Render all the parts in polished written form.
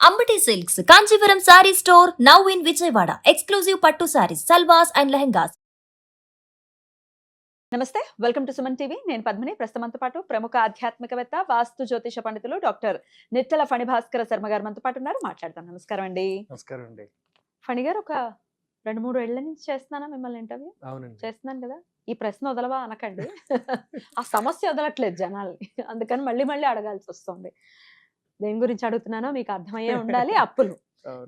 Ambati Silks, Kanchipuram Saree Store, now in Vijayawada. Exclusive Pattu Sarees, Salwas and Lehengas. నమస్తే, welcome to Suman TV. నేను పద్మిని. ప్రస్తుతంతో పాటు ప్రముఖ ఆధ్యాత్మికవేత్త, వాస్తు జ్యోతిష పండితులు డాక్టర్ నిట్టల ఫణిభాస్కర శర్మ గారు మనతో పాటు ఉన్నారు. మాట్లాడదాం. నమస్కారం అండి. నమస్కారం అండి. ఫణి గారు, ఒక 2-3 ఏళ్ల నుంచి చేస్తున్నానా మిమ్మల్ని ఇంటర్వ్యూ? అవునండి. చేస్తున్నాను కదా. ఈ ప్రశ్న వదలవా అనకండి. ఆ సమస్య వదలట్లేదు జనాల్ని, అందుకని మళ్ళీ మళ్ళీ అడగాల్సి వస్తుంది. దేని గురించి అడుగుతున్నానో మీకు అర్థమయ్యే ఉండాలి. అప్పులు.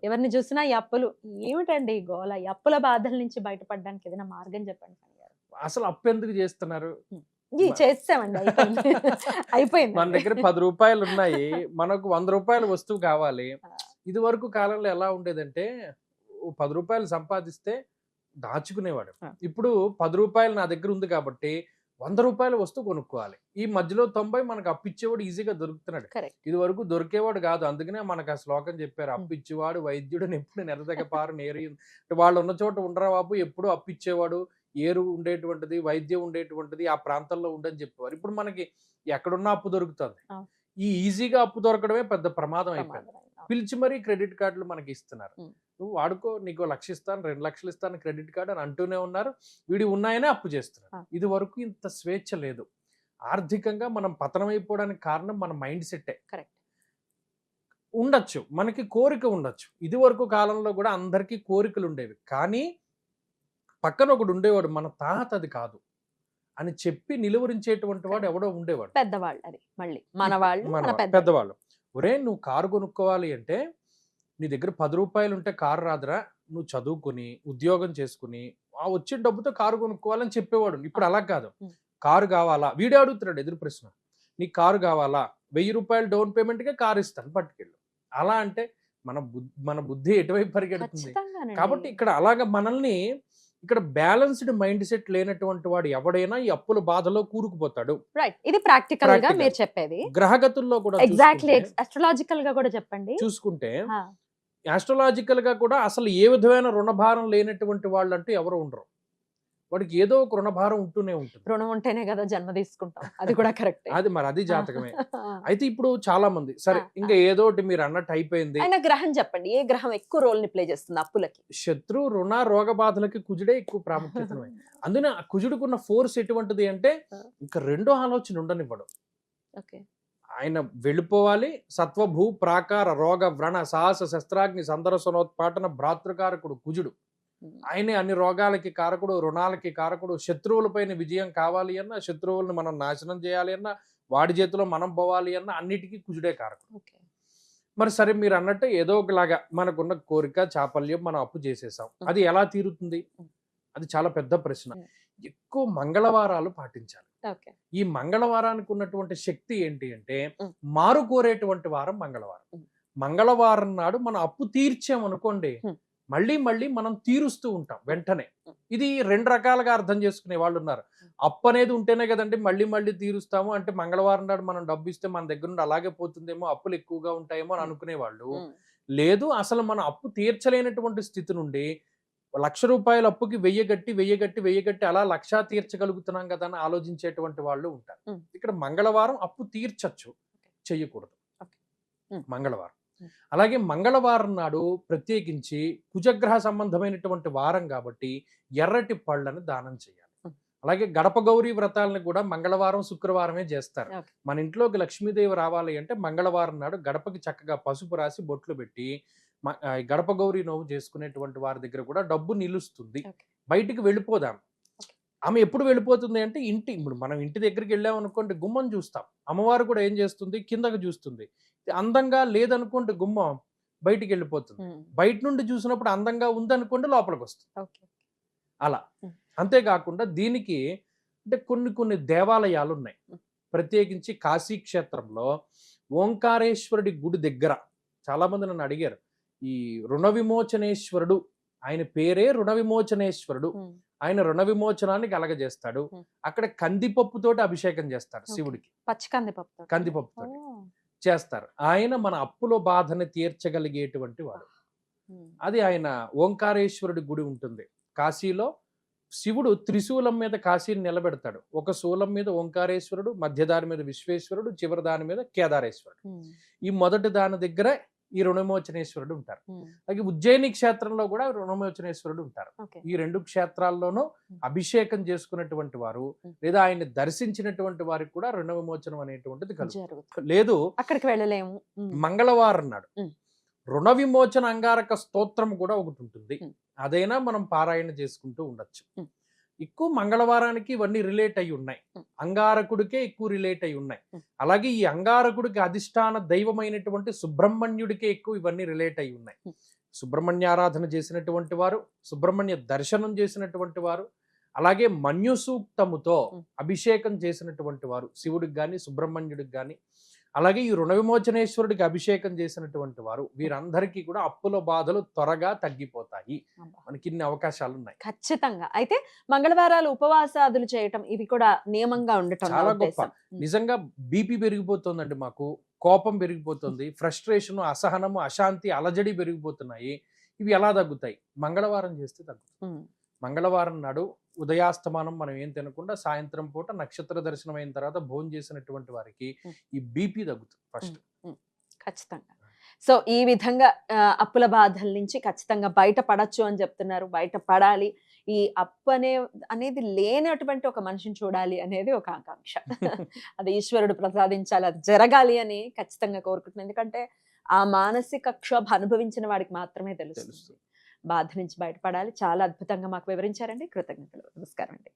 ఎవరిని చూసినా ఈ అప్పులు ఏమిటండి ఈ గోల? ఈ అప్పుల బాధల నుంచి బయటపడడానికి ఏదైనా మార్గం చెప్పండి ఫణి గారు. అసలు అప్పు ఎందుకు చేస్తున్నారు? చేస్తామండి, అయిపోయింది. మన దగ్గర 10 రూపాయలు ఉన్నాయి, మనకు 100 రూపాయల వస్తువు కావాలి. ఇది వరకు కాలంలో ఎలా ఉండేదంటే 10 రూపాయలు సంపాదిస్తే దాచుకునేవాడు. ఇప్పుడు 10 రూపాయలు నా దగ్గర ఉంది కాబట్టి 100 రూపాయల వస్తువు కొనుక్కోవాలి. ఈ మధ్యలో 90 మనకు అప్పిచ్చేవాడు ఈజీగా దొరుకుతున్నాడు. ఇది వరకు దొరికేవాడు కాదు. అందుకనే మనకు ఆ శ్లోకం చెప్పారు, అప్పిచ్చేవాడు వైద్యుడు ఎప్పుడు నెరదగపారు నేరు. వాళ్ళు ఉన్న చోట ఉండరా బాబు, ఎప్పుడు అప్పిచ్చేవాడు, ఏరు ఉండేటువంటిది, వైద్యం ఉండేటువంటిది ఆ ప్రాంతంలో ఉండని చెప్పేవారు. ఇప్పుడు మనకి ఎక్కడున్నా అప్పు దొరుకుతుంది. ఈ ఈజీగా అప్పు దొరకడమే పెద్ద ప్రమాదం అయిపోయింది. పిలిచి మరీ క్రెడిట్ కార్డులు మనకి ఇస్తున్నారు. నువ్వు వాడుకో, నీకు 1 లక్ష ఇస్తాను, 2 లక్షలు ఇస్తాను క్రెడిట్ కార్డు అని అంటూనే ఉన్నారు. వీడి ఉన్నాయనే అప్పు చేస్తున్నారు. ఇది వరకు ఇంత స్వేచ్ఛ లేదు. ఆర్థికంగా మనం పతనం అయిపోవడానికి కారణం మన మైండ్ సెట్టే. ఉండొచ్చు, మనకి కోరిక ఉండొచ్చు. ఇది వరకు కాలంలో కూడా అందరికీ కోరికలు ఉండేవి, కానీ పక్కన ఒకడు ఉండేవాడు, మన తాహత అది కాదు అని చెప్పి నిలువరించేటువంటి వాడు ఎవడో ఉండేవాడు. పెద్దవాళ్ళు, అది మళ్ళీ మన వాళ్ళు, పెద్దవాళ్ళు. ఒరే, నువ్వు కారు కొనుక్కోవాలి అంటే నీ దగ్గర 10 రూపాయలు ఉంటే కారు రాదురా, నువ్వు చదువుకుని ఉద్యోగం చేసుకుని ఆ వచ్చిన డబ్బుతో కారు కొనుక్కోవాలని చెప్పేవాడు. ఇప్పుడు అలా కాదు. కారు కావాలా, వీడే అడుగుతున్నాడు ఎదురు ప్రశ్న, నీకు కారు కావాలా, 1000 రూపాయలు డౌన్ పేమెంట్గా కారు ఇస్తాను పట్టుకెళ్ళు. అలా అంటే మన బుద్ధి ఎటువైపు పరిగెడుతుంది? కాబట్టి ఇక్కడ అలాగా మనల్ని, ఇక్కడ బ్యాలెన్స్డ్ మైండ్ సెట్ లేనటువంటి వాడు ఎవడైనా ఈ అప్పుల బాధలో కూరుకుపోతాడు. ఇది ప్రాక్టికల్ గా మీరు చెప్పేది. గ్రహగతుల్లో కూడా ఎగ్జాక్ట్లీ, అస్ట్రాలజికల్ గా కూడా చెప్పండి. చూసుకుంటే ఆస్ట్రాలజికల్ గా కూడా అసలు ఏ విధమైన రుణభారం లేనటువంటి వాళ్ళు అంటూ ఎవరు ఉండరు. వాడికి ఏదో ఒక రుణభారం ఉంటూనే ఉంటుంది. రుణం ఉంటేనే కదా జన్మ తీసుకుంటాం, అది కూడా కరెక్ట్. అది మరి అది జాతకమే. అయితే ఇప్పుడు చాలా మంది సరే ఇంకా ఏదోటి మీరు అన్నట్టు అయిపోయింది. ఆయన గ్రహం చెప్పండి, ఏ గ్రహం ఎక్కువ రోల్ ని ప్లే చేస్తుంది అప్పులకి? శత్రు రుణ రోగ బాధలకి కుజుడే ఎక్కువ ప్రాముఖ్యత. అందున కుజుడుకున్న ఫోర్స్ ఎటువంటిది అంటే ఇంకా రెండో ఆలోచన ఉండనివ్వడు. ఆయన వెళ్ళిపోవాలి. సత్వభూ ప్రాకార రోగ వ్రణ సాహస శస్త్రాగ్ని సందర్శనోత్పాటన భ్రాతృకారకుడు కుజుడు. ఆయనే అన్ని రోగాలకి కారకుడు, రుణాలకి కారకుడు. శత్రువులపైన విజయం కావాలి అన్నా, శత్రువులను మనం నాశనం చేయాలి అన్నా, వాడి చేతిలో మనం పోవాలి అన్నా అన్నిటికీ కుజుడే కారకుడు. మరి సరే మీరు అన్నట్టు ఏదో ఒకలాగా మనకున్న కోరిక చాపల్యం మనం అప్పు చేసేసాం. అది ఎలా తీరుతుంది? అది చాలా పెద్ద ప్రశ్న. ఎక్కువ మంగళవారాలు పాటించాలి. ఈ మంగళవారానికి ఉన్నటువంటి శక్తి ఏంటి అంటే మారు కోరేటువంటి వారం మంగళవారం. మంగళవారం నాడు మనం అప్పు తీర్చామనుకోండి, మళ్ళీ మళ్ళీ మనం తీరుస్తూ ఉంటాం వెంటనే. ఇది 2 రకాలుగా అర్థం చేసుకునే వాళ్ళు ఉన్నారు. అప్పు అనేది ఉంటేనే కదండి మళ్ళీ మళ్ళీ తీరుస్తాము అంటే, మంగళవారం నాడు మనం డబ్బు ఇస్తే మన దగ్గర నుండి అలాగే పోతుందేమో, అప్పులు ఎక్కువగా ఉంటాయేమో అని అనుకునేవాళ్ళు. లేదు, అసలు మన అప్పు తీర్చలేనటువంటి స్థితి నుండి 1,00,000 రూపాయల అప్పుకి 1000 గట్టి అలా 1,00,000 తీర్చగలుగుతున్నాం కదా అని ఆలోచించేటువంటి వాళ్ళు ఉంటారు. ఇక్కడ మంగళవారం అప్పు తీర్చచ్చు, చెయ్యకూడదు మంగళవారం. అలాగే మంగళవారం నాడు ప్రత్యేకించి కుజగ్రహ సంబంధమైనటువంటి వారం కాబట్టి ఎర్రటి పళ్ళను దానం చేయాలి. అలాగే గడప గౌరీ వ్రతాలను కూడా మంగళవారం శుక్రవారమే చేస్తారు. మన ఇంట్లోకి లక్ష్మీదేవి రావాలి అంటే మంగళవారం నాడు గడపకి చక్కగా పసుపు రాసి బొట్లు పెట్టి గడప గౌరీ నోవు చేసుకునేటువంటి వారి దగ్గర కూడా డబ్బు నిలుస్తుంది. బయటికి వెళ్ళిపోదాం. ఆమె ఎప్పుడు వెళ్ళిపోతుంది అంటే ఇప్పుడు మనం ఇంటి దగ్గరికి వెళ్ళామనుకోండి గుమ్మం చూస్తాం. అమ్మవారు కూడా ఏం చేస్తుంది, కిందకు చూస్తుంది. అందంగా లేదనుకోండి గుమ్మం, బయటికి వెళ్ళిపోతుంది. బయట నుండి చూసినప్పుడు అందంగా ఉందనుకోండి లోపలికి వస్తుంది. అలా. అంతేకాకుండా దీనికి అంటే కొన్ని దేవాలయాలు ఉన్నాయి. ప్రత్యేకించి కాశీ క్షేత్రంలో ఓంకారేశ్వరుడి గుడి దగ్గర చాలా మంది నన్ను అడిగారు, ఈ రుణ విమోచనేశ్వరుడు, ఆయన పేరే రుణ విమోచనేశ్వరుడు, ఆయన రుణ విమోచనాన్ని కలగజేస్తాడు. అక్కడ కందిపప్పుతోటి అభిషేకం చేస్తారు శివుడికి. కందిపప్పుతో చేస్తారు. ఆయన మన అప్పుల బాధని తీర్చగలిగేటువంటి వాడు. అది ఆయన ఓంకారేశ్వరుడి గుడి ఉంటుంది కాశీలో. శివుడు త్రిశూలం మీద కాశీని నిలబెడతాడు. ఒక శూలం మీద ఓంకారేశ్వరుడు, మధ్య దాని మీద విశ్వేశ్వరుడు, చివరి దాని మీద కేదారేశ్వరుడు. ఈ మొదటి దాని దగ్గర ఈ రుణవిమోచనేశ్వరుడు ఉంటారు. అలాగే ఉజ్జయిని క్షేత్రంలో కూడా రుణవిమోచనేశ్వరుడు ఉంటారు. ఓకే. ఈ 2 క్షేత్రాల్లోనూ అభిషేకం చేసుకున్నటువంటి వారు లేదా ఆయన్ని దర్శించినటువంటి వారికి కూడా రుణ విమోచనం అనేటువంటిది కలుగుతుంది. జరుగుతుంది. లేదు అక్కడికి వెళ్ళలేము. మంగళవారం నాడు ఉమ్. రుణ విమోచన అంగారక స్తోత్రం కూడా ఒకటి ఉంటుంది. ఉమ్. అదైనా మనం పారాయణ చేసుకుంటూ ఉండొచ్చు. ఉమ్. ఎక్కువ మంగళవారానికి ఇవన్నీ రిలేట్ అయి ఉన్నాయి. అంగారకుడికే ఎక్కువ రిలేట్ అయి ఉన్నాయి. అలాగే ఈ అంగారకుడికి అధిష్టాన దైవమైనటువంటి సుబ్రహ్మణ్యుడికే ఎక్కువ ఇవన్నీ రిలేట్ అయి ఉన్నాయి. సుబ్రహ్మణ్య ఆరాధన చేసినటువంటి వారు, సుబ్రహ్మణ్య దర్శనం చేసినటువంటి వారు, అలాగే మన్యు సూక్తముతో అభిషేకం చేసినటువంటి వారు శివుడికి కానీ సుబ్రహ్మణ్యుడికి కానీ, అలాగే ఈ రుణ విమోచనేశ్వరుడికి అభిషేకం చేసినటువంటి వారు, వీరందరికీ కూడా అప్పుల బాధలు త్వరగా తగ్గిపోతాయి. మనకి ఇన్ని అవకాశాలు ఉన్నాయి. ఖచ్చితంగా. అయితే మంగళవారాలు ఉపవాసాదులు చేయటం ఇవి కూడా నియమంగా ఉండటం చాలా గొప్ప. నిజంగా బీపీ పెరిగిపోతుందండి, మాకు కోపం పెరిగిపోతుంది, ఫ్రస్ట్రేషన్, అసహనము, అశాంతి, అలజడి పెరిగిపోతున్నాయి. ఇవి ఎలా తగ్గుతాయి? మంగళవారం చేస్తే తగ్గుతాయి. మంగళవారం నాడు ఉదయాస్తమానం మనం ఏం తినకుండా సాయంత్రం పూట నక్షత్ర దర్శనం అయిన తర్వాత భోజనం చేసినటువంటి వారికి ఈ బీపీ తగ్గుతుంది ఫస్ట్. ఖచ్చితంగా. సో ఈ విధంగా అప్పుల బాధల నుంచి ఖచ్చితంగా బయటపడచ్చు అని చెప్తున్నారు. బయటపడాలి, ఈ అప్పు అనేది లేనటువంటి ఒక మనిషిని చూడాలి అనేది ఒక ఆకాంక్ష. అది ఈశ్వరుడు ప్రసాదించాలి, అది జరగాలి అని ఖచ్చితంగా కోరుకుంటున్నాను. ఎందుకంటే ఆ మానసిక క్షోభ అనుభవించిన వాడికి మాత్రమే తెలుస్తుంది. బాధ నుంచి బయటపడాలి. చాలా అద్భుతంగా మాకు వివరించారండి. కృతజ్ఞతలు. నమస్కారం అండి.